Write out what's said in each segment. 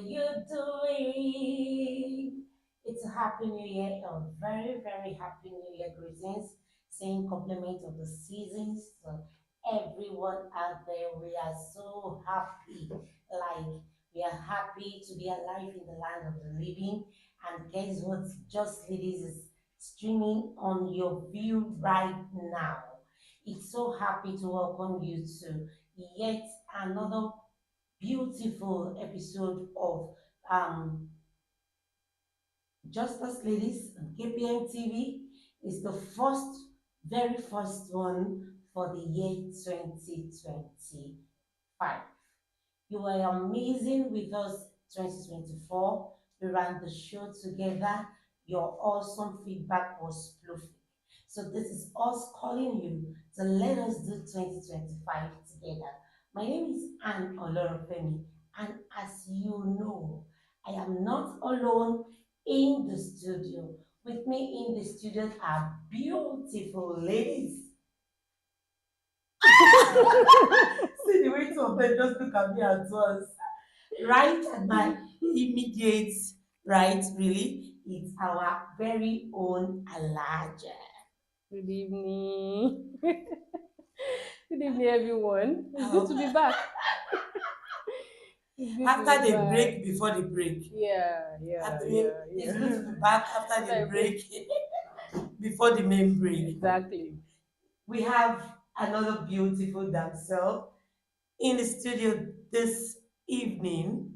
you doing? It's a happy new year, a very, very happy new year greetings, saying compliment of the seasons to everyone out there. We are so happy, like we are happy to be alive in the land of the living. And guess what? Just Ladies is streaming on your view right now. It's so happy to welcome you to yet another beautiful episode of um, Just Us Ladies on KPM TV. It's the very first one for the year 2025. You were amazing with us 2024. We ran the show together. Your awesome feedback was prolific. So this is us calling you to let us do 2025 together. My name is Anne Olorofemi, and as you know, I am not alone in the studio. With me in the studio are beautiful ladies. See the way two of them just look at me at once. Right at my immediate right, really, it's our very own Alaja. Good evening. Good evening, everyone. It's good to Oh, be back. It's good to after be the back. break, before the break. Yeah, yeah, After yeah, it's good to yeah. be back after After the I break, break, before the main break. exactly. We have another beautiful damsel in the studio this evening,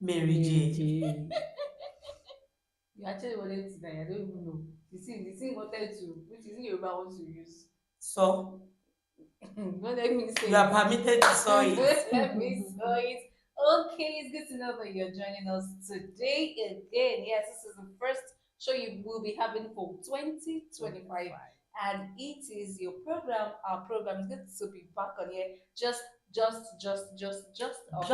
Mary Mary J. J. You actually wanted to die. I don't even know. The thing wanted to, which is Yoruba wants to use. So Don't let me say you are it. permitted to saw Don't it. let me say it. Okay, it's good to know that you're joining us today again. Yes, this is the first show you will be having for 2025. And it is your program. Our program is good to be back on here. Just us Just us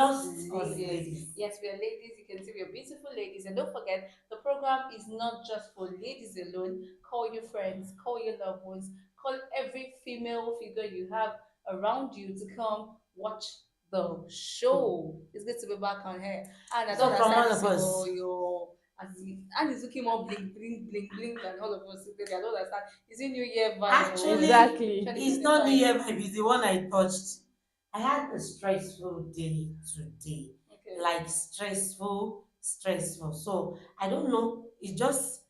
ladies. ladies. Yes, we are ladies. You can see we are beautiful ladies. And don't forget, the program is not just for ladies alone. Call your friends, call your loved ones, call every female figure you have around you to come watch the show. It's good to be back on here. And I don't So from understand all this of us, your and it's looking more bling bling bling bling than all of us. I don't understand. Is it New Year vibe or what? actually, Twenty it's twenty not New five. Year vibe, it's the one I touched. I had a stressful day today. Okay. Like stressful. So I don't know. It just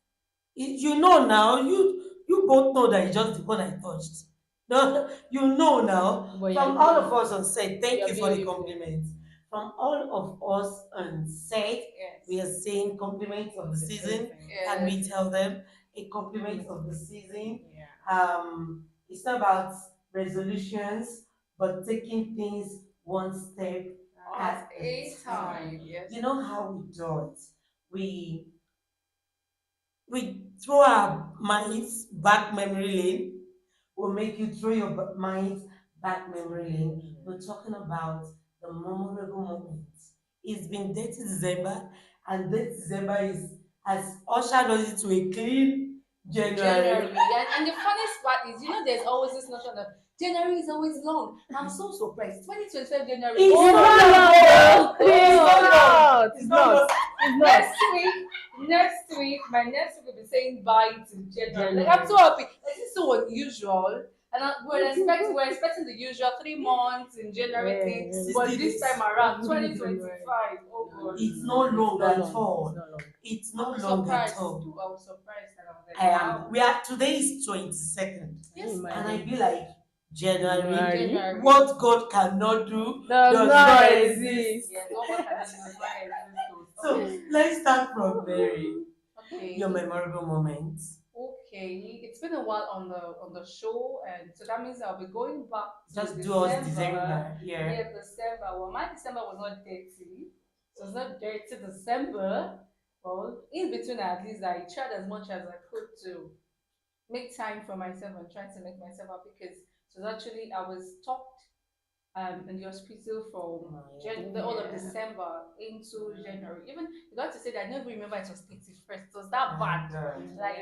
you know now. You both know that it's just the one I touched. No, you know now. But From you're all of us beautiful. on set, thank You're you for the beautiful. compliment. From all of us on set, we Yes. are saying compliments of the season. Can Yes. we tell them a compliment of the season? Yeah. It's not about resolutions, but taking things one step At at a a time. time. Yes. You know how we do it. We we throw our minds back memory lane. We'll make you throw your minds back memory lane. We're talking about the memorable moments. It's been dirty December, and this December is has ushered us into a clean January. January. And the funniest part is, there's always this notion of January is always long. I'm so surprised. 2025 January. It's Oh, not no, long, no, though. It's not long. no, It's it's not not. long. It's not. Next week, my next week will be saying bye to January. Like, I'm so happy. This is so unusual. And we're expecting the usual 3 months in January thing, Yeah. but 60 this days. time around, 2025. Oh God. It's not It's long not at long. It's all. not long. It's I not was long at surprised all. too. I was surprised and I was I like, am. wow. We are today is 22nd, Yes, and now. I be like January. January. What God cannot do Does does not not exist. exist. Yes, what more can I do? Does not exist. So Okay. let's start from Mary. Your Okay. memorable moments. Okay. It's been a while on the show, and so that means I'll be going back to Just do us December. December. Yeah. Yeah, December. Well, my December was not dirty. So it's not dirty December. Well, in between, at least I tried as much as I could to make time for myself and try to make myself happy because it was actually I was stopped in the hospital from the whole of Yeah. December into January. Even you got to say that I don't even remember it was 31st. It was that bad. God. Like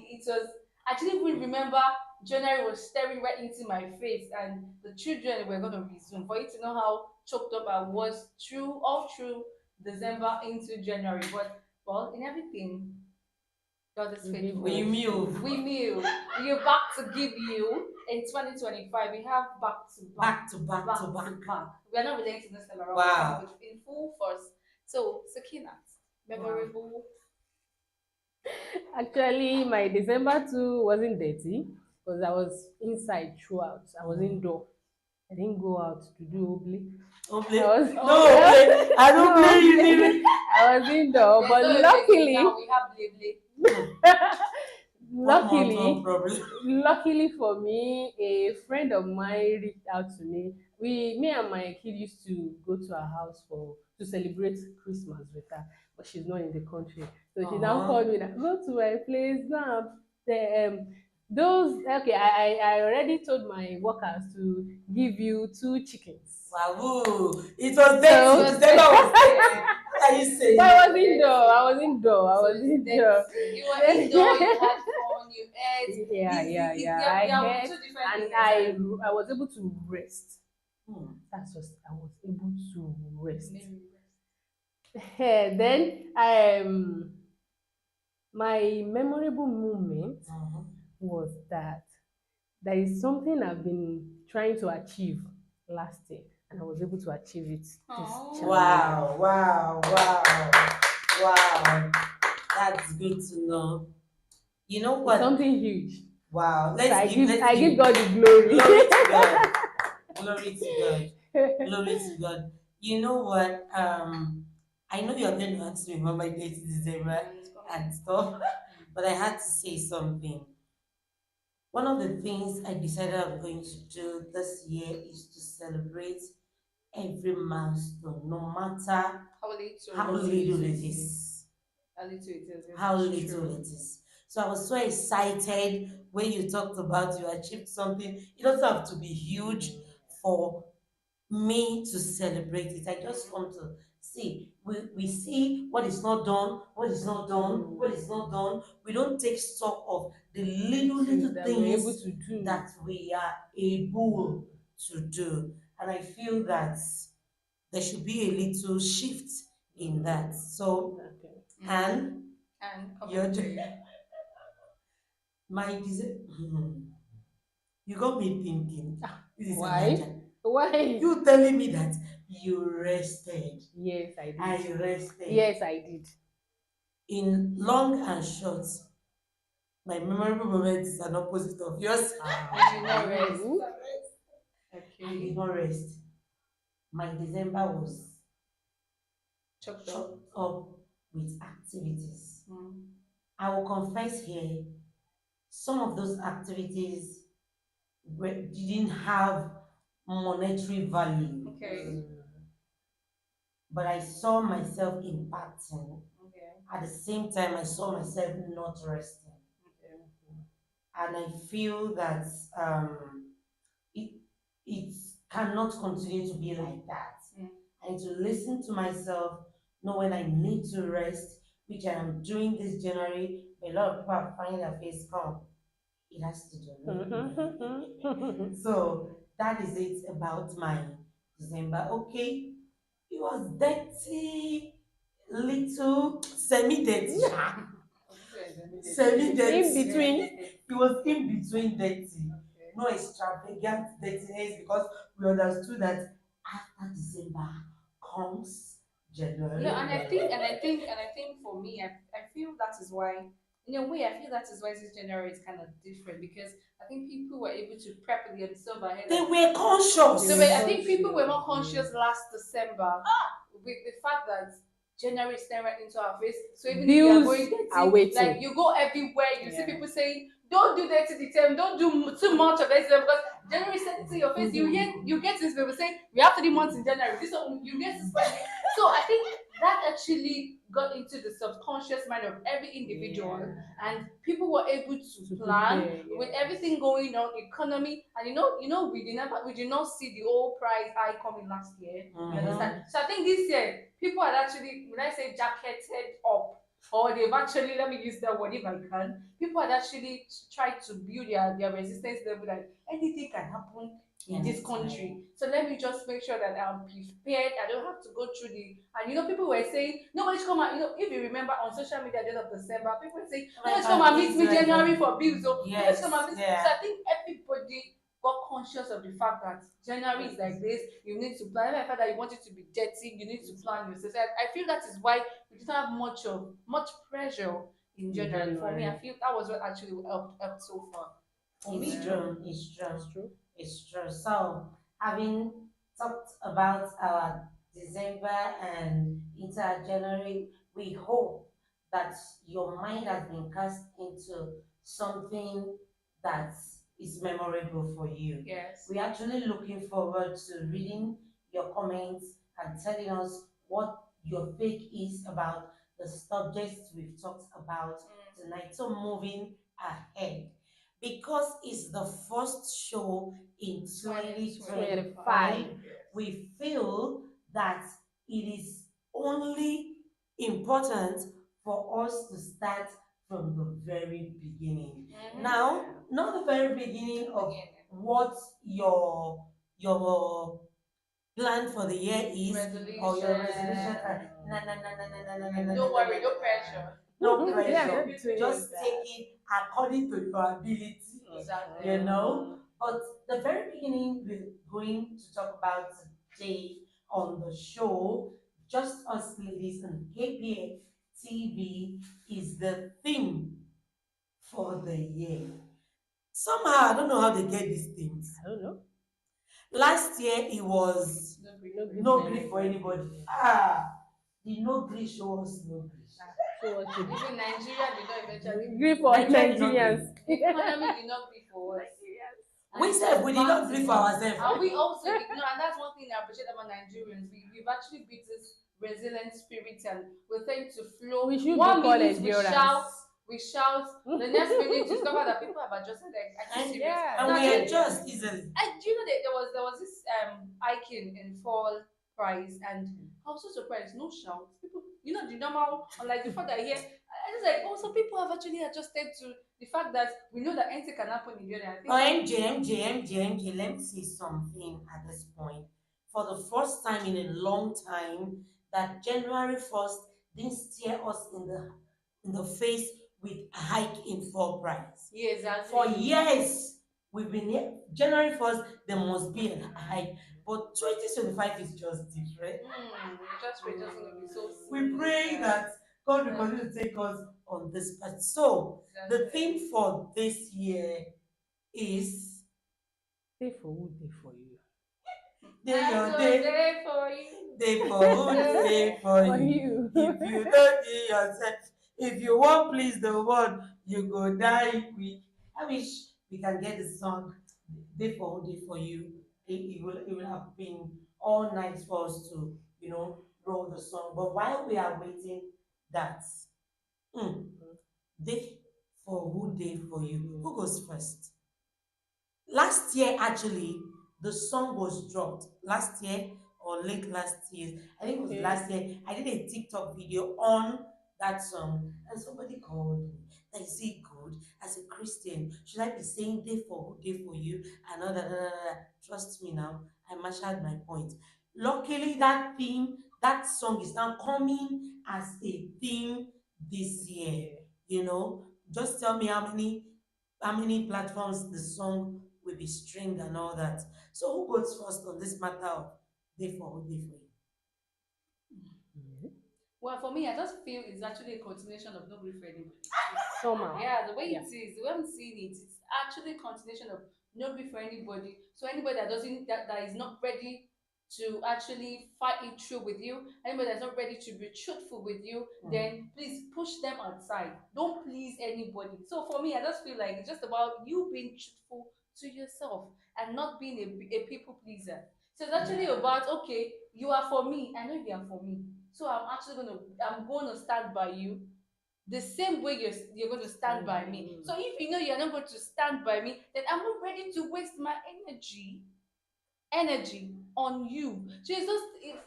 it was. I didn't even remember January was staring right into my face, and the children were going to resume. For you to know how choked up I was through all through December into January. But well, in everything, God is faithful. We move We move. We're back to give you in 2025. We have back to back, back to back back to to back. back. We are not relenting this time around. Wow. We're in full force. So, Sakinat, memorable. Actually, my December too wasn't dirty because I was inside throughout. I was indoor. I didn't go out to do obli. Oh, play. I was No, play. I don't no, play you, Nini. I was indoor, There's but no luckily, now we have Blade. One more luckily, problem. luckily for me, a friend of mine reached out to me. Me and my kid used to go to her house for to celebrate Christmas with her, but she's not in the country. So she now Uh-huh. called me that go to my place, go and those okay. I already told my workers to give you 2 chickens. Wow. It was dirty. So- December was dirty. What are you saying? But I was indoor. I was indoor. I was So it's indoor. dirty. You were indoor, you had fun, you ate. Yeah, They I are had, two different and things. I was able to rest. Hmm. That's just I was able to rest. Maybe. Then my memorable moment Uh-huh. was that there is something I've been trying to achieve last year, and I was able to achieve it this Aw. January. Wow, wow, wow, wow. That's good to know. You know It's what? something huge. Wow. So I give Let's God the glory. glory to God. Glory to God. Glory to God. You know what? I know you're going to ask me about my date in December and stuff, but I had to say something. One of the things I decided I'm going to do this year is to celebrate every milestone, no matter how little it is. How little it is. How It's little true. it is. So I was so excited when you talked about you achieved something. It doesn't have to be huge for me to celebrate it. I just want to see. We see what is not done, what is not done, what is not done. We don't take stock of the little That we're able things to do. that we are able to do. And I feel that there should be a little shift in that. So, Okay. and And come you're on. just, you got me thinking. This is Why? Elijah. Why? You telling me that you rested. Yes, I did. I rested. Yes, I did. In long and short, my memorable moment is an opposite of yours. You did not rest. I Okay. did not rest. My December was Chopped up. chopped up with activities. Mm. I will confess here, some of those activities didn't have monetary value, Okay. but I saw myself impacting. Okay. At the same time, I saw myself not resting. Okay. And I feel that it, it cannot continue to be like that. Mm. I need to listen to myself, know when I need to rest, which I am doing this January. A lot of people are finding their face calm. It has to do. So that is it about my December. Okay, it was dirty, little, semi-dirty. Semi-dirty. In between. It was in between dirty. Okay. No extravagant dirtiness because we understood that after December comes January. No, and I think for me, I feel that is why, in a way, I feel that is why this January is kind of different because I think people were able to prep themselves ahead. They were conscious. So I think people were more conscious last December with the fact that January is staring right into our face. So even if you are Bills going are waiting. like you go everywhere, you see Yeah. people saying, "Don't do that to the term, don't do too much of it," because January is staring into your face. You get this people saying we have 3 months in January. This one you get to spend. So I think that actually got into the subconscious mind of every individual, and people were able to plan prepare, yeah. with everything going on, economy, and we did not see the old price high coming last year. You Mhm. understand? So I think this year people had actually, when I say jacketed up or they've actually, let me use that word if I can, people had actually tried to build their resistance level that anything can happen in this Anytime. country. So let me just make sure that I'm prepared. I don't have to go through the, and people were saying nobody should come and, if you remember on social media at the end of December, people were saying nobody should come and meet Things me like January that. for bills. So nobody should come Yes, and meet. So yeah. I think everybody got conscious of the fact that January is like this. You need to plan. Even the fact that you want it to be dirty, you need to plan yourself. So I feel that is why we didn't have much pressure in In January. For me, I January. feel that was what actually helped so far. For It's me. Yeah, true. It's true. that's true. It's true. So, having talked about our December and into our January, we hope that your mind has been cast into something that is memorable for you. Yes. We're actually looking forward to reading your comments and telling us what your take is about the subjects we've talked about tonight. So, moving ahead, because it's the first show in 2025, 25. we feel that it is only important for us to start from the very beginning. Now, not the very beginning of what your plan for the year is or your resolution. No, no, no, no, no, no, no, no, no, Don't no, worry, no, no no, pressure. no Yeah, pressure. don't do Just that. take it according to your ability, Exactly. you know. But the very beginning, we're going to talk about today on the show, just us ladies and KPF TV is the theme for the year. Somehow, I don't know how they get these things. I don't know. Last year, it was No grief No for grief no for grief for anybody. anybody. Ah, the no grief show us no grief. So what you Even Nigeria did not eventually grief for Nigeria did not Nigerians. the economy did not grieve for us. We And it said was we did not back to grieve for normal. ourselves. And we also did not, and that's one thing I appreciate about Nigerians. We've actually built this resilient spirit and we tend to flow. We should be One called minute endurance. we shout, the next minute you discover that people have adjusted. Like, are you And, serious? Yeah. and No, we actually, adjust easily. and do you know that there was this hiking in fall price, and I was so surprised. No shout. People, the normal, unlike the fact that here, I was like, oh, so people have actually adjusted to the fact that we know that anything can happen in Jordan. I think Oh, that MJ, let me say something at this point. For the first time in a long time, that January 1st didn't stare us in the face with a hike in full price. yeah, exactly. For years, we've been here. January 1st, there must be a hike. But 2025 is just different. We're just gonna be so We serious, pray that God will continue to take us on this path. So, the theme for this year is Day for who, day for you. day your That's day, day for you. day for who, day for For you. you. If you don't do yourself, if you won't please the world, you go die quick. I wish we can get the song day for who, day for you. It will have been all night for us to, roll the song. But while we are waiting, that mm, day for who, day for you. Who goes first? Last year, actually, the song was dropped. Last year or late last year, I think it was Okay. last year. I did a TikTok video on that song, and somebody called me. That is it good as a Christian? Should I be saying day for who, day for you, and all that? Trust me now, I marshaled my point. Luckily, that song is now coming as a theme this year. Just tell me how many platforms the song will be streamed and all that. So who goes first on this matter of day for who, day for you? Well, for me, I just feel it's actually a continuation of No Grief for Anybody. Somehow. Yeah, the way Yeah. it is, the way I'm seeing it, it's actually a continuation of No Grief for Anybody. So anybody that is not ready to actually fight it through with you, anybody that's not ready to be truthful with you, then please push them outside. Don't please anybody. So for me, I just feel like it's just about you being truthful to yourself and not being a people pleaser. So it's actually about, okay, you are for me. I know you are for me. So I'm gonna stand by you the same way you're going to stand by me. So if you know you're not going to stand by me, then I'm not ready to waste my energy on you. So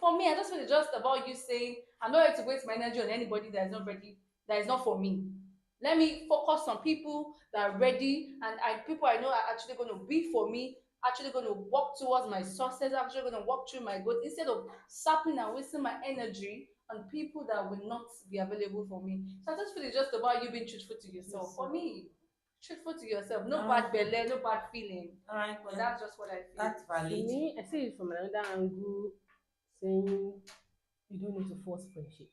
for me, I just feel it's just about you saying, I'm not ready to waste my energy on anybody that is not ready that is not for me. Let me focus on people that are ready, and people I know are actually going to be for me, actually going to walk towards my success, actually going to walk through my goals, instead of sapping and wasting my energy on people that will not be available for me. So I just feel it's just about you being truthful to yourself. Yes, For sir. me, truthful to yourself, no bad belly, no bad feeling. All right, But then. that's just what I feel. That's To valid. me, I see it from another angle, saying you don't need to force friendship.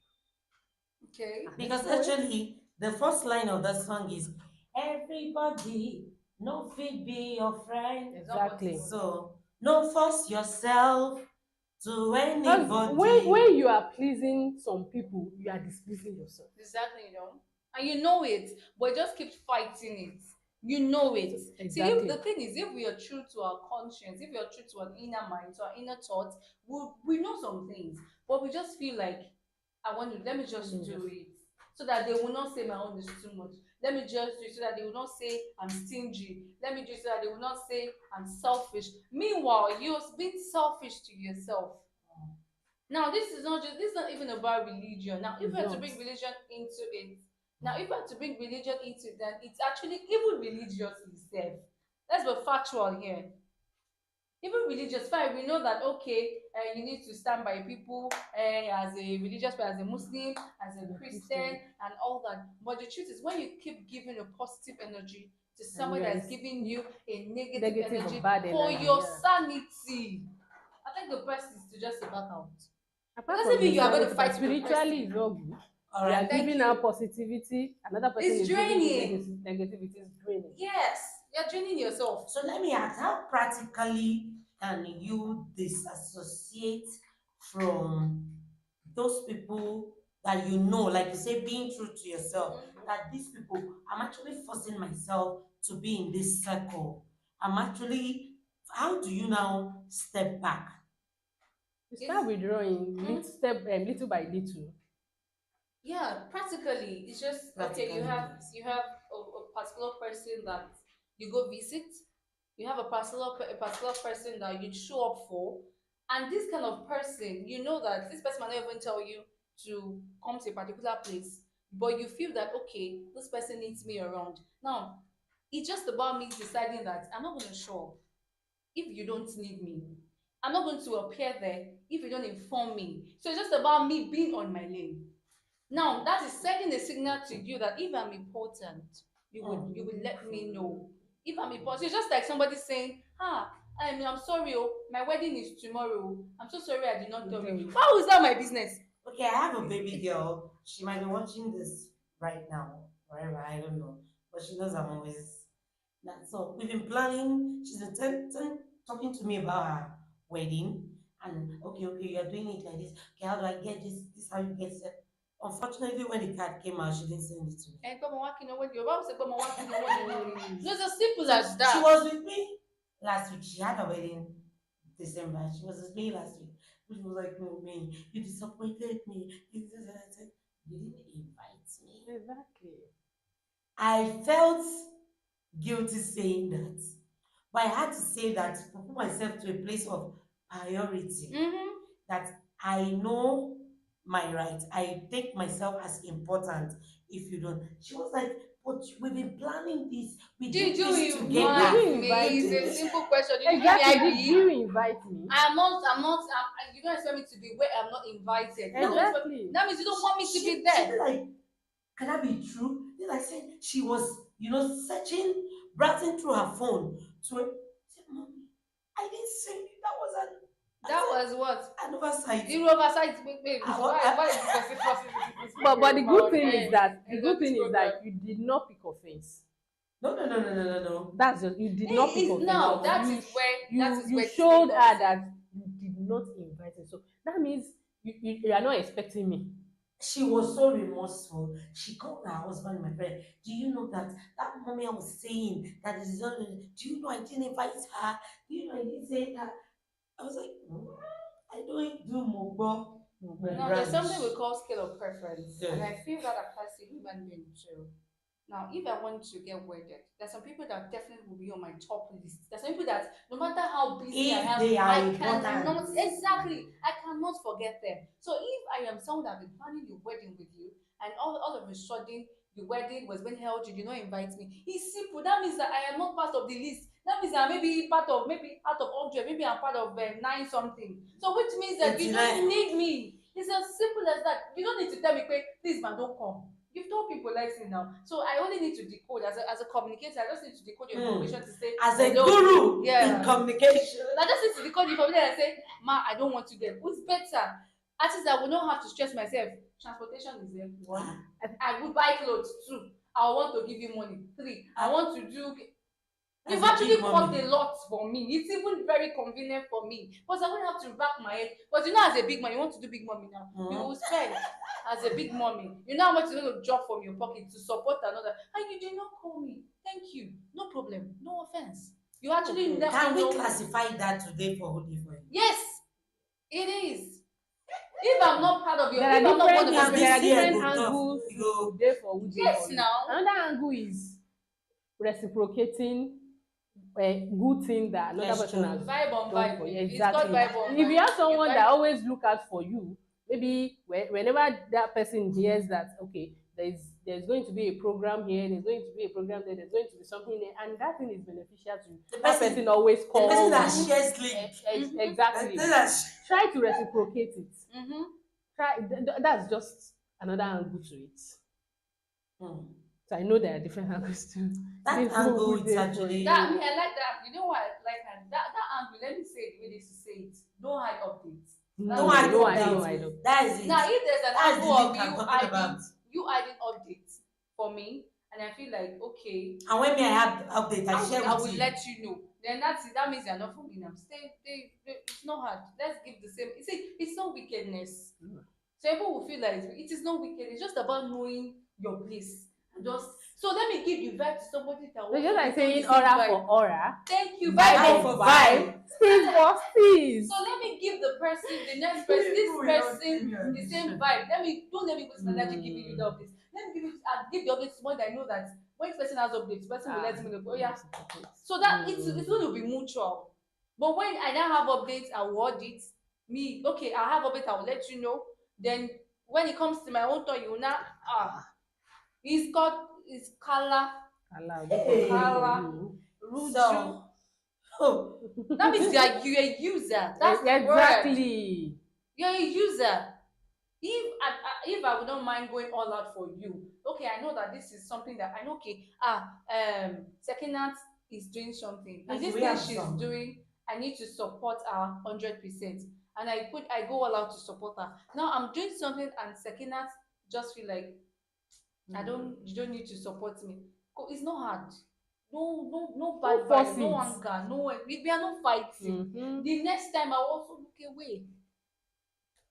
Okay. Because So, actually, the first line of that song is everybody, no fit be your friend. It's not exactly. possible. So, no force yourself to Because when anybody. you are pleasing some people, you are displeasing yourself. Exactly, and you know it, but just keep fighting it. You know it. See, if Exactly. the thing is, if we are true to our conscience, if we are true to our inner mind, to our inner thoughts, we know some things, but we just feel like, let me just do it, so that they will not say my own is too much. Let me just do it so that they will not say I'm stingy. Let me do it so that they will not say I'm selfish. Meanwhile, you're being selfish to yourself. Now, this is not even about religion. Now, if It's we are to not. bring religion into it, now if we are to bring religion into it, then it's actually even religiously safe. Let's be factual here. Even religious, fine, we know that okay, you need to stand by people as a religious, as a Muslim, as a As a Christian, Christian. and all that. But the truth is, when you keep giving a positive energy to And someone you are that's giving you a negative negative or energy bad for energy, your yeah. sanity, I think the best is to just back out. It Apart doesn't from mean the you are going to sanity, fight but with the spiritually person. is not good. All You are right. Thank giving you. out positivity, another person It's is giving you draining. negativity, is draining. Yes, you're draining yourself. So let me ask, how practically can you disassociate from those people that you know, like you say, being true to yourself, that these people, I'm actually forcing myself to be in this circle. I'm actually, how do you now step back? You It's start withdrawing little by little. Yeah, practically, it's just okay. Practically, please. You have a particular person that you go visit. You have a particular person that you show up for, and this kind of person, you know that this person might not even tell you to come to a particular place, but you feel that okay, this person needs me around. Now, it's just about me deciding that I'm not going to show up if you don't need me. I'm not going to appear there if you don't inform me. So it's just about me being on my lane. Now that is sending a signal to you that if I'm important, you will let me know. If I'm important, it's just like somebody saying, "Ah, I'm sorry, oh, my wedding is tomorrow. I'm so sorry I did not tell you." How is that my business? Okay, I have a baby girl. She might be watching this right now, wherever, I don't know. But she knows I'm always that. So we've been planning. She's been talking to me about her wedding. And okay, you're doing it like this. Okay, how do I get this? This how you get it. Unfortunately, when the card came out, she didn't send it to me. And come on, walking away. Your Bible said, "Come on, walking away." It's as simple So as that. she was with me last week. She had a wedding December. She was with me last week. She was like, no, me, you disappointed me. You this," and I said, you didn't invite me. Exactly. I felt guilty saying that. But I had to say that to put myself to a place of priority. Mm-hmm. That I know my right. I take myself as important if you don't. She was like, but we've been planning this. We Did did you this Did together. invite you me? invite It's me? a simple question. Did you give me Exactly. Did IB? you invite me? You don't expect me to be where I'm not invited. You don't expect, Exactly. that means you don't want me to She be be there. like, can that be true? Then I said she was, searching, browsing through her phone to say, Mommy, I didn't send you. That was That was what? an oversight. The oversight, babe. I, wa- Why is I, this person forcing this But the good thing program? is that This program. you did not pick offense. no. That's just you did not pick offense. No, that You is where you this thing showed comes her in. that you did not invite me. So that means you are not expecting me. she was so remorseful. She called her husband, my friend. Do you know that mommy I was saying that is not, do you know I didn't invite her? Do you know I didn't say that? I was like, I don't do mukbang. No, there's something we call scale of preference, and Yeah. I feel that applies to human being too. Now, if I want to get wedded, there's some people that definitely will be on my top list. There's some people that no matter how busy I If am, they are I important. cannot exactly, I cannot forget them. So if I am someone that has been planning your wedding with you, and all of a sudden the wedding was being held, you did not invite me. It's simple. That means that I am not part of the list. That means that maybe part of, maybe out of 100, maybe I'm part of nine something. So which means that you don't 89. need me. It's as simple as that. You don't need to tell me, please man, don't come. You've told people listen now. So I only need to decode as a communicator. I just need to decode your information to say As a hello. guru Yeah. in communication. I just need to decode the information and say, ma, I don't want you there. Who's better? At least I will not have to stress myself. Transportation is there. One. I will buy clothes. Two. I want to give you money. Three. I want to do. You've actually cut a lot for me. It's even very convenient for me. Because I won't have to back my head. Because you know, as a big man, you want to do big mommy now. You will spend as a big mommy. You know how much you're going to drop from your pocket to support another. And you did not call me. Thank you. No problem. No offense. You actually let Can me we know. classify that today for Holy for you? Yes, it is. If I'm not part of your, There are if I'm not one of different, your, there are this year different go tough. angles You go- to day for who dey yes for you. now. Another angle is reciprocating a good thing that another Yes, person true. has Vibe on done vibe. for you. It's called Exactly. vibe on If you vibe. have someone that vibe- always look out for you, maybe whenever that person hears that, okay, there's going to be a program here, there's going to be a program there, there's going to be something there, and that thing is beneficial to you. The That person- person always The calls person that you. shares link. Exactly. Try to reciprocate it. That's just another angle to it. So I know there are different angles too. That People angle who is dey for actually- you. That, I mean, I like that. You know what I like? That angle, let me say it the way they used to say it. Don't hide updates. No hide no updates. updates. That is it. Now, if there's an That's angle the of link I'm you talking about. hiding updates for me, and I feel like, okay, And when me I have the update, I share I with will you. let you know. Then that's it. That means you're not for me now. It's not hard. Let's give the same. You see, it's not wickedness. So people will feel like it is not wicked. It's just about knowing your place. Just so let me give the vibe to somebody that So just like also saying the same aura vibe. for aura, Thank you, vibe vibe for for vibe, steez for steez. So let me give the person, the next person, this person, the same vibe. Let me waste my energy giving you the updates. Let me give the updates when I know that when this person has updates, person will let me know. Oh yeah. So that it's going to be mutual. But when I now have updates, I will audit me. Okay, I have updates, I will let you know. Then when it comes to my own turn, you will now it's color. Hey. Ruju. So, That means you're a user. That's the word. Exactly. You're a user. If I would not mind going all out for you, okay, I know that this is something that I know. Okay, Sekinat is doing something, and Yes, this we thing have she's some. doing, I need to support her 100%, and I go all out to support her. Now I'm doing something, and Sekinat just feel like you don't need to support me. It's not hard. No bad force vibe, no it. anger, no. We are not fighting. The next time I will also look away.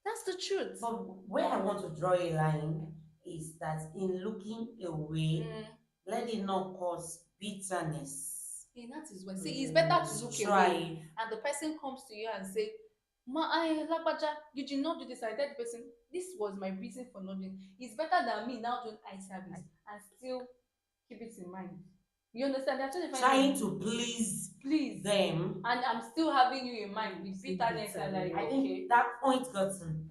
That's the truth. but where I want to draw a line is that in looking away, let it not cause bitterness. Yeah, that is when. See, it's better to look Strive. away, and the person comes to you and say, Lagbaja, you did not do this. I tell the person, this was my reason for not doing. It's better than me now doing eye service and still keep it in mind. You understand? They're Trying to please them. and I'm still having you in mind with bitterness and like, I okay, think that point gotten.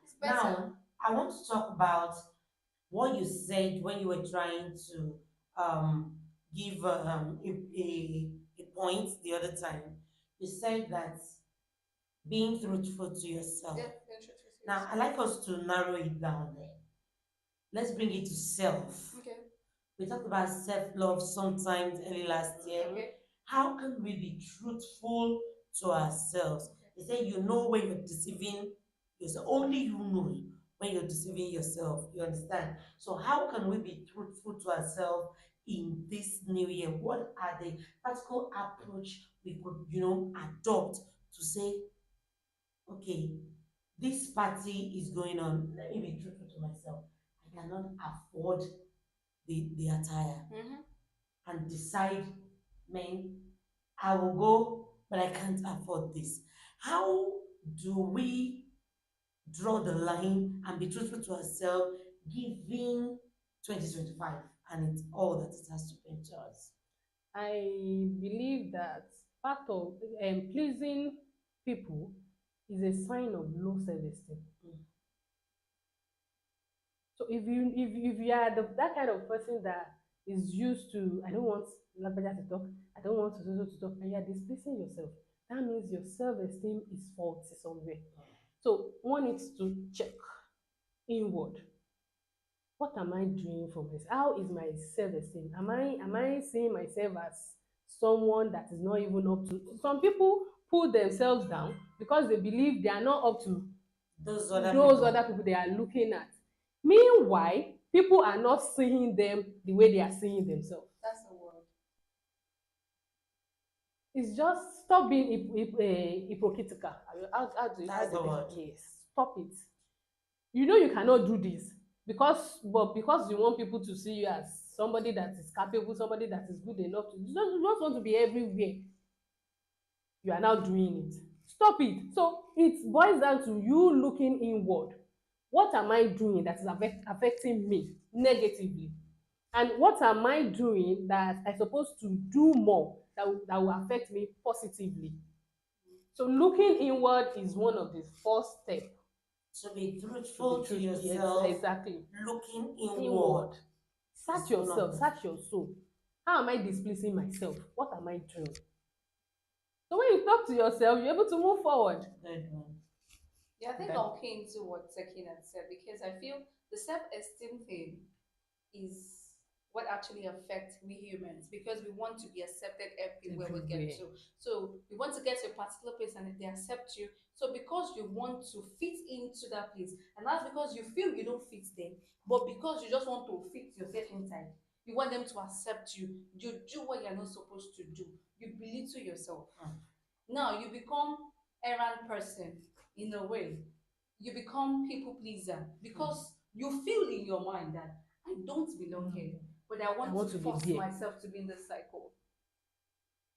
it's better. Now, I want to talk about what you said when you were trying to give a point the other time. You said that being truthful to yourself. Yeah, Now, I like us to narrow it down there. Let's bring it to self. okay. We talked about self-love sometimes early last year. Okay. How can we be truthful to ourselves? They say you know when you're deceiving yourself. Only you know when you're deceiving yourself. You understand? So how can we be truthful to ourselves in this new year? What are the practical approach we could, adopt to say, okay, this party is going on. Let me be truthful to myself. I cannot afford the attire and decide, man, I will go, but I can't afford this. How do we draw the line and be truthful to ourselves, given 2025 and it's all that it has to bring to us? I believe that part of pleasing people is a sign of low self-esteem. So So if you are that kind of person that is used to, I don't want Lagbaja to talk, I don't want to talk, and you are displacing yourself, that means your self-esteem is faulty somewhere. So one needs to check inward. What am I doing for myself? How is my self-esteem? Am I seeing myself as someone that is not even up to? Some people put themselves down because they believe they are not up to Those other those people. other people they are looking at. Meanwhile, people are not seeing them the way they are seeing themselves. That's the word. It's just stop being hypocritical. How That's do the they, word. yes, stop it. You know you cannot do this because you want people to see you as somebody that is capable, somebody that is good enough to, you don't want to be everywhere. You are now doing it. Stop it. So it boils down to you looking inward. What am I doing that is affecting me negatively? And what am I doing that I supposed to do more that will affect me positively? So looking inward is one of the first steps To be to be truthful to true. Yes, yourself, exactly. looking Inward. inward Search is one of yourself, the search your soul. How am I displeasing myself? What am I doing? So when you talk to yourself, you're able to move forward. good one. Yeah, I think Okay. I'll key into what Sekin had said because I feel the self-esteem thing is what actually affects we humans because we want to be accepted everywhere we get Everywhere. to. So we want to get to a particular place and they accept you. So because you want to fit into that place, and that's because you feel you don't fit there, but because you just want to fit yourself inside, you want them to accept you. You do what you're not supposed to do. You belittle yourself. Now you become errand person in a way. You become people pleaser because you feel in your mind that I don't belong here, but I I want want to to be force there. myself to be in this cycle.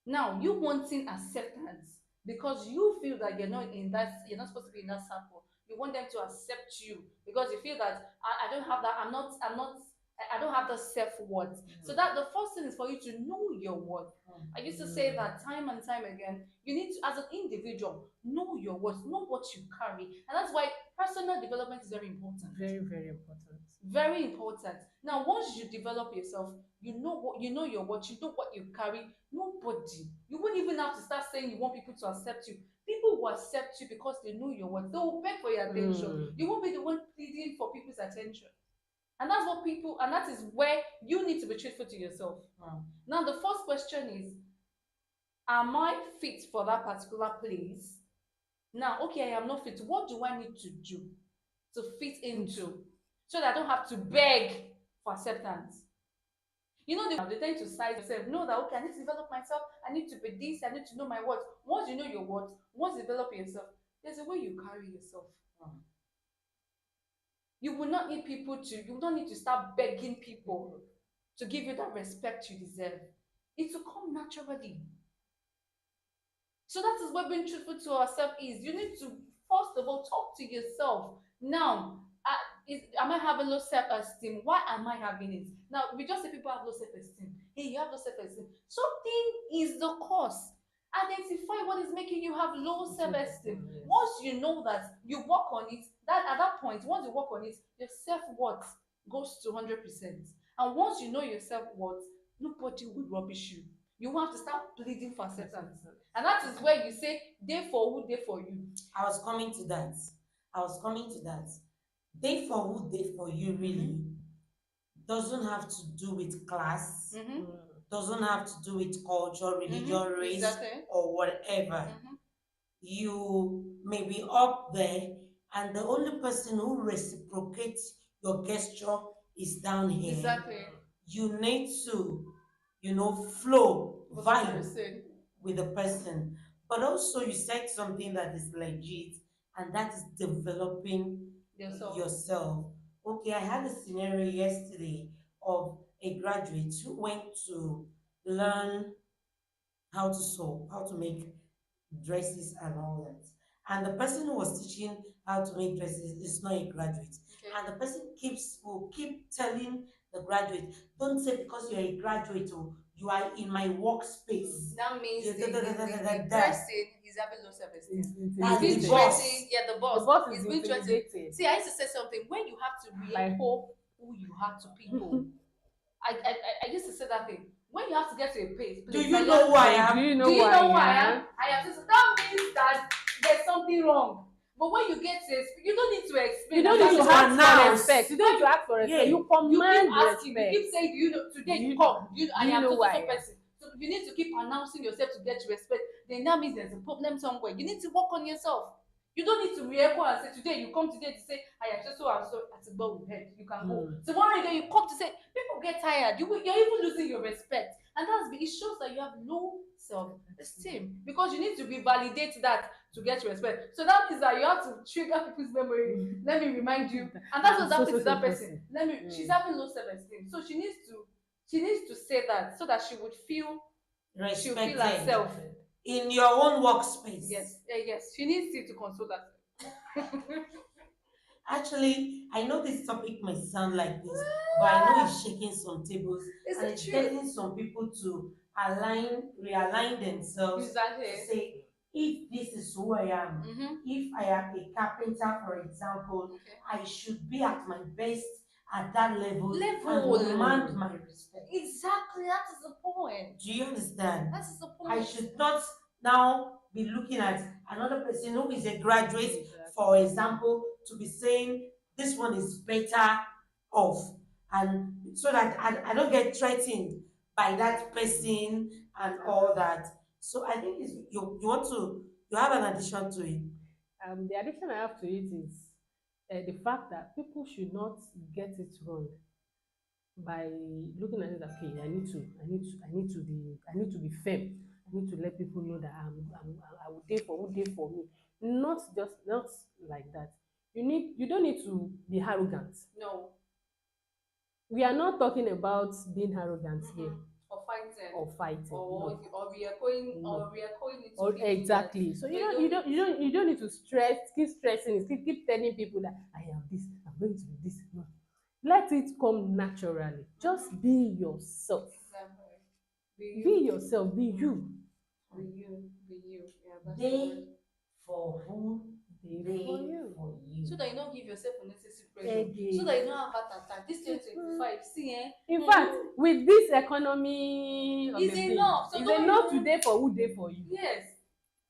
Now you wanting acceptance because you feel that you're not supposed to be in that circle. You want them to accept you because you feel that I don't have that, I don't have the self-worth. So that the first thing is for you to know your worth. I used to say that time and time again. You need to, as an individual, know your worth, know what you carry. And that's why personal development is very important. Very, very important. Very important. Now, once you develop yourself, you know your what, you know what you carry. Nobody, you won't even have to start saying you want people to accept you. People will accept you because they know your what. They will beg for your attention. You won't be the one pleading for people's attention. And that's what people, and that is where you need to be truthful to yourself. Now, the first question is, am I fit for that particular place? Now, okay, I am not fit. What do I need to do to fit into so that I don't have to beg for acceptance? You know, they tend to size yourself, know that, okay, I need to develop myself, I need to be this, I need to know my worth. Once you know your worth, once you develop yourself, there's a way you carry yourself. You will not need people to, you don't need to start begging people to give you that respect you deserve. It will come naturally. So that is what being truthful to ourselves is. You need to first of all talk to yourself. Now, am I having low self-esteem? Why am I having it? Now, we just say people have low self-esteem. Hey, you have low self-esteem. Something is the cause. Identify what is making you have low self-esteem. Yes. Once you know that, you work on it. That at that point, once you work on it, your self-worth goes to 100%. And once you know your self-worth, nobody will rubbish you. You won't have to start pleading for acceptance. And that is where you say, they for who, they for you. I was coming to that. I was coming to that. They for who, they for you really doesn't have to do with class, doesn't have to do with culture, religion, race, Exactly. or whatever. You may be up there, and the only person who reciprocates your gesture is down here. Exactly. You need to, flow, For the vibe person. with the person. But also, you said something that is legit, and that is developing yourself. Okay, I had a scenario yesterday of a graduate who went to learn how to sew, how to make dresses and all that. And the person who was teaching how to make dresses is not a graduate. Okay. And the person will keep telling the graduate, don't say because you're a graduate or you are in my workspace. That means Yeah, the da, da, da, da, da, person da. is is having low self-esteem. Is That's He's the being intimidated. boss. threatened. Yeah, the The boss. boss He's is being threatened. intimidated. See, I used to say something when you have to Like- reecho who you have to people. I used to say that thing. When you have to get to a place, Do please, you and know have who to I say, am? Do you do know you who know who I I am? am? I have to say that means that there's something wrong. But when you get to you don't need to explain. You don't that need to you ask for announce. respect. You don't need to ask for respect. Yeah. You You command keep asking, respect. you keep saying, do you know today Do you you- come, I do you am know so who I am? person. So you need to keep announcing yourself to get respect. Then that means there's a problem somewhere. You need to work on yourself. You don't need to re-echo and say today you come today to say I am so and so at the go with head. You can go. Tomorrow again you come to say people get tired. You're even losing your respect. And it shows that you have low self-esteem because you need to revalidate that to get respect. So that means that you have to trigger people's memory. Let me remind you. And that's what's happening to that person. She's having low self-esteem. So she needs to say that so that she would feel Respected herself. in your own workspace. Yes, yes. She needs to console herself. Actually, I know this topic may sound like this, but I know it's shaking some tables It's and the it's truth. getting some people to realign themselves Exactly. to say, if this is who I am, Mm-hmm. if I am a carpenter, for example, Okay. I should be at my best at that level Level. and command my respect. Exactly. That is the point. Do you understand? That is the point. I should not now be looking at another person who is a graduate, Exactly. for example, to be saying this one is better off, and so that I don't get threatened by that person and all that. So I think you have an addition to it. The addition I have to it is the fact that people should not get it wrong by looking at it. Okay, I need to be firm. I need to let people know that I will day for who day for me. Not like that. You don't need to be arrogant. No. We are not talking about being arrogant here Or fighting. or fighting. No. Or we are going No. it to Or people exactly. that So they you don't need to keep stressing it, keep telling people that I am this, I'm going to be this. No. Let it come naturally. Just be yourself. Exactly. Be yourself. Be you. Be you. Be you. Yeah, that's the They word. for who, Be they for you. for you. So that you don't give yourself unnecessary pressure. Again. So that you don't have heart attack. This 2025, see, In fact, with this economy of It's the thing, enough. So it's don't enough even- today for who day for you. Yes.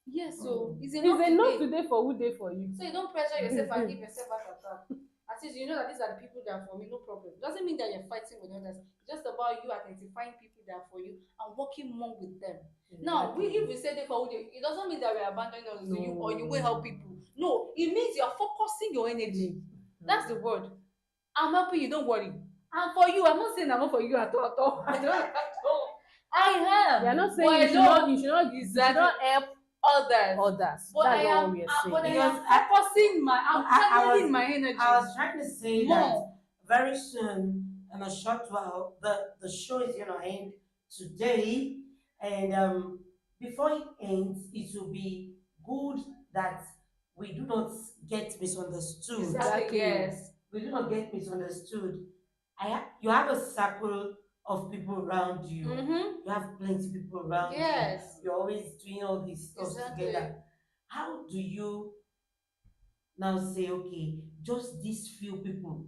Yes, so it's It's enough enough today. today for who day for you. So you don't pressure yourself and give yourself heart attack. At least you know that these are the people that are for me, no problem. Doesn't mean that you're fighting with others. It's just about you identifying people that are for you and working more with them. Now, if we say they for you, it doesn't mean that we're abandoning us to you or you will help people. No, it means you're focusing your energy. That's the word. I'm helping you, don't worry. I'm for you. I'm not saying I'm not for you at all. I don't at all. I am. They are not saying But you should not help others. others. But That's I not am, what we are but I saying. Because am focusing I was- channeling my energy. I was trying to say that more. very soon, in a short while, the show is gonna end today, and before it ends, it will be good that we do not get misunderstood. Exactly. Yes. We do not get misunderstood. You have a circle of people around you. Mm-hmm. You have plenty of people around Yes. you. You're always doing all these stuff Exactly. together. How do you now say, okay, just these few people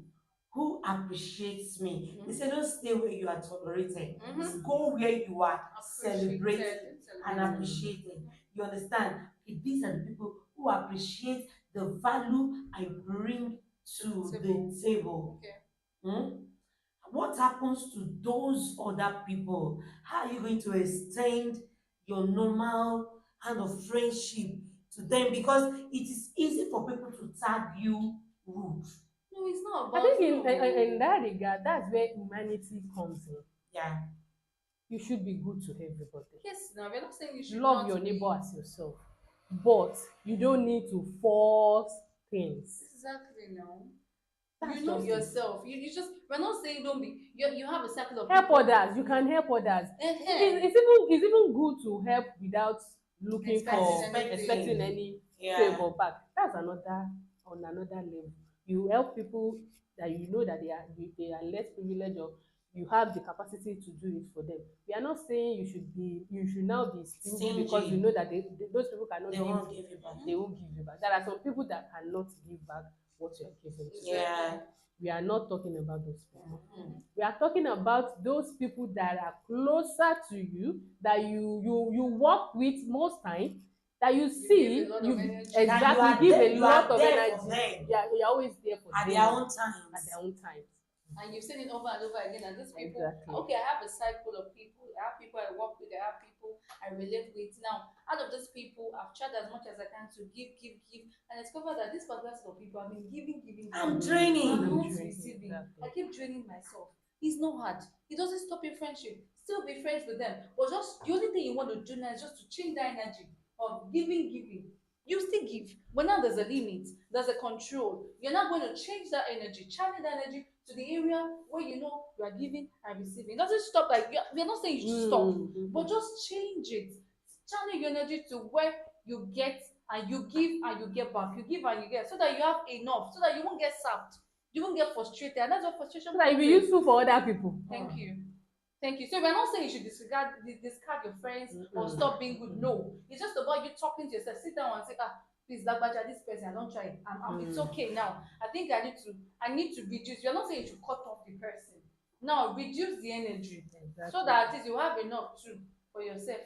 who appreciates me? Mhm. They say, don't stay where you are tolerated. Mhm. Go where you are celebrated Appreciated. and appreciated. You understand? Okay, these are the people who appreciate the value I bring to the table. Okay. Hmm? What happens to those other people? How are you going to extend your normal kind of friendship to them? Because it is easy for people to tag you rude. No, it's not I about think you. in that regard, that's where humanity comes in. Yeah. You should be good to everybody. Yes, now we're not saying you should Love not your be- neighbor as yourself. But you don't need to force things. Exactly now. That's You know just it. yourself. You just we're not saying don't be you have a circle of Help people. others. You can help others. Eh-heh. It's even good to help without looking Expecting for anything. expecting any Yeah. favor back. That's on another level. You help people that you know that they are less privileged, or you have the capacity to do it for them. We are not saying you should now be stingy because you Stingy. know that those people cannot They give, won't give you back. they won't give you back. There are some people that cannot give back what you are giving to them. Yeah. We are not talking about those people. Mhm. We are talking about those people that are closer to you, that you work with most time, that you see, give a lot you of energy. That exactly give a you lot are of there energy. for them You're always there for at them their own at times. their own time. And you've seen it over and over again. And these people, Exactly. okay, I have a cycle of people. I have people I work with. I have people I relate with. Now, out of these people, I've tried as much as I can to give, and I discovered that this particular set of people have been giving. I'm I'm draining. not Draining, receiving. exactly. I keep draining myself. It's not hard. It doesn't stop your friendship. Still be friends with them. But just the only thing you want to do now is just to change that energy of giving. You still give, but now there's a limit, there's a control. You're not going to change that energy, channel that energy to the area where you know you are giving and receiving. It doesn't stop, like we're not saying you should stop, but just change it. Channel your energy to where you get and you give and you get back. You give and you get, so that you have enough, so that you won't get sapped, you won't get frustrated, and that's what frustration So that it comes be in. useful for other people. Thank you. Thank you. So we're not saying you should discard your friends or stop being good. No. It's just about you talking to yourself. Sit down and say, please, Lagbaja, this person, I don't try it. It's okay now. I think I need to reduce. You're not saying you should cut off the person. Now reduce the energy. Exactly. So that at least you have enough too for yourself.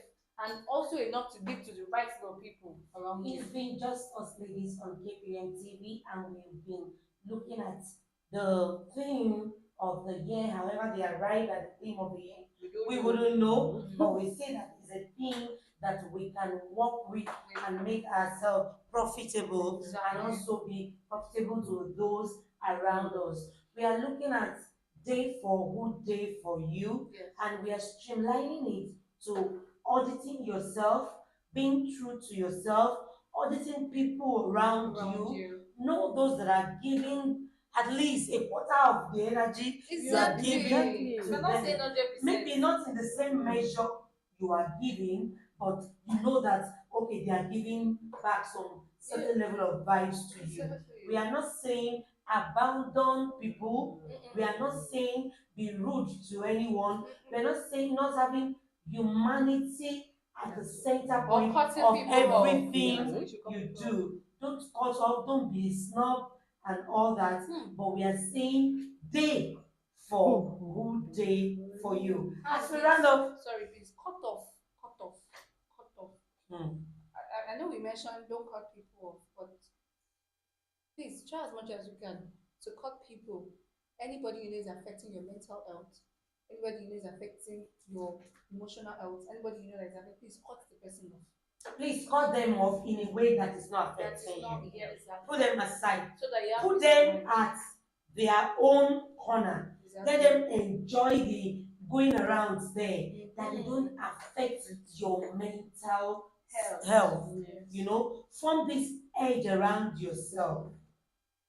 And also enough to give to the right set of people around you. It's been just us ladies on KPM TV, and we've been looking at the theme of the year. However, they arrive at the theme of the year, we wouldn't know, but we say that it's a theme that we can work with and make ourselves profitable and also be profitable to those around us. We are looking at day for who, day for you, Yes. and we are streamlining it to auditing yourself, being true to yourself, auditing people around you. Know those that are giving at least a quarter of the energy you are Exactly. giving to We're not saying them. 100%. Maybe not in the same measure you are giving, but you know that okay, they are giving back some certain level of vibes to you. We are not saying abandon people. We are not saying be rude to anyone. We are not saying not having humanity at the center Or point cutting of people off. everything That's what you should cut you people off. do. Don't cut off, don't be snob and all that. But we are saying day for who, day for you. As we round up. Sorry, please. Cut off. Hmm. I know we mentioned don't cut people off, but please try as much as you can to cut people. Anybody you know is affecting your mental health. Anybody you know is affecting your emotional health. Anybody you know that is affecting, please cut the person off. Please cut them off in a way that is not That is affecting not you. here, exactly. Put them aside. So that you have Put peace of them mind. at their own corner. Exactly. Let them enjoy the going around there. That they don't affect your mental health. Yes. You know, form this edge around yourself.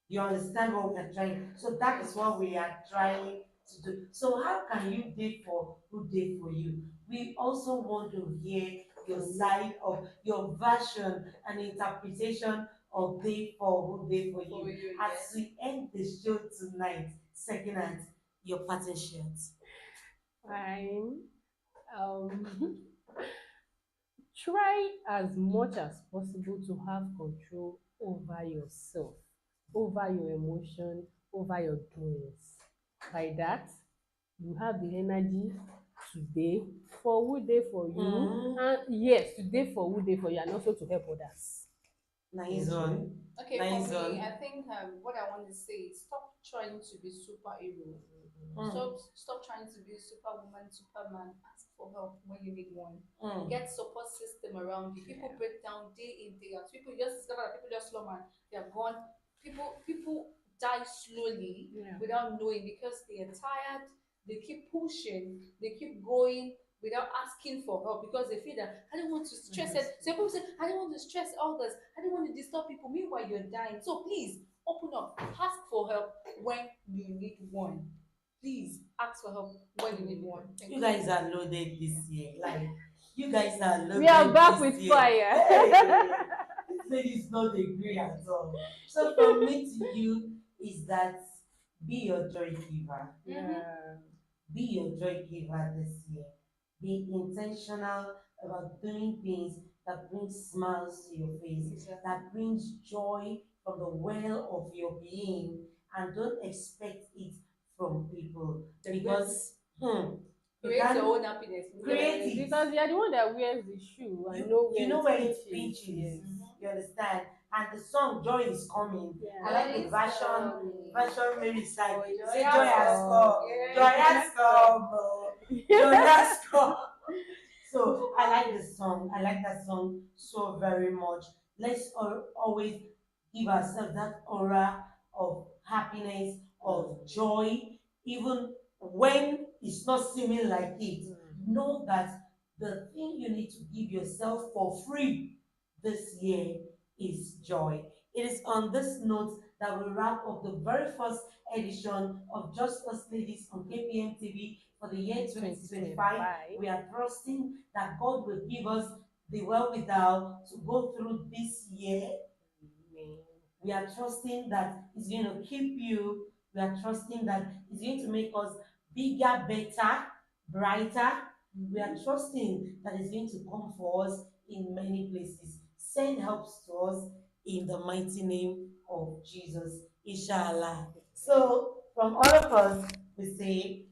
You understand what we are trying? So that is what we are trying to do. So how can you date for who date for you? We also want to hear your side of your version and interpretation of date for who date for you. As we end the show tonight, second at your pattern shirts. Fine. Um, try as much as possible to have control over yourself, over your emotion, over your doings. By that, you have the energy today for who dey for you, and yes, today for who dey for you, and also to help others. Nice one. Okay, Nice for me, one. I think what I want to say is stop trying to be superhero. Mm. Stop trying to be superwoman, superman. Ask for help when you need one. Mm. Get support system around you. People break down day in, day out. People just discover that people just slum and they are gone. People die slowly without knowing because they are tired. They keep pushing. They keep going without asking for help because they feel that I don't want to stress it. So people say I don't want to stress others. I don't want to disturb people. Meanwhile, you're dying. So please open up. Ask for help when you need one. Please ask for help when you need one. Thank You guys are loaded this year. Like, you guys are loaded. We are back this with year. fire. Hey, this lady is not agree at all. So from me to you is that be your joy giver. Yeah. be your joy giver this year. Be intentional about doing things that bring smiles to your face, Exactly. that brings joy from the well of your being, and don't expect it from people because you Create your can own happiness. create Yes, it. because you are the one that wears the shoe and you know you where know it where it pinches. pinches. Yes. You understand? And the song Joy is Coming. Yeah. I like the Joy is coming. version Mary sang. Joy He Joy said has Joy has has come. come. come. Joy has Yeah. come. Joy has come. So I like the song. I like that song so very much. Let's always give ourselves that aura of happiness, of joy, even when it's not seeming like it. Know that the thing you need to give yourself for free this year is joy. It is on this note that we wrap up the very first edition of Just Us Ladies on KPM TV for the year 2025. 2025. We are trusting that God will give us the wherewithal to go through this year. We are trusting that it's going to keep you. We are trusting that it's going to make us bigger, better, brighter. We are trusting that it's going to come for us in many places. Send helps to us in the mighty name of Jesus. Inshallah. So, from all of us, we say,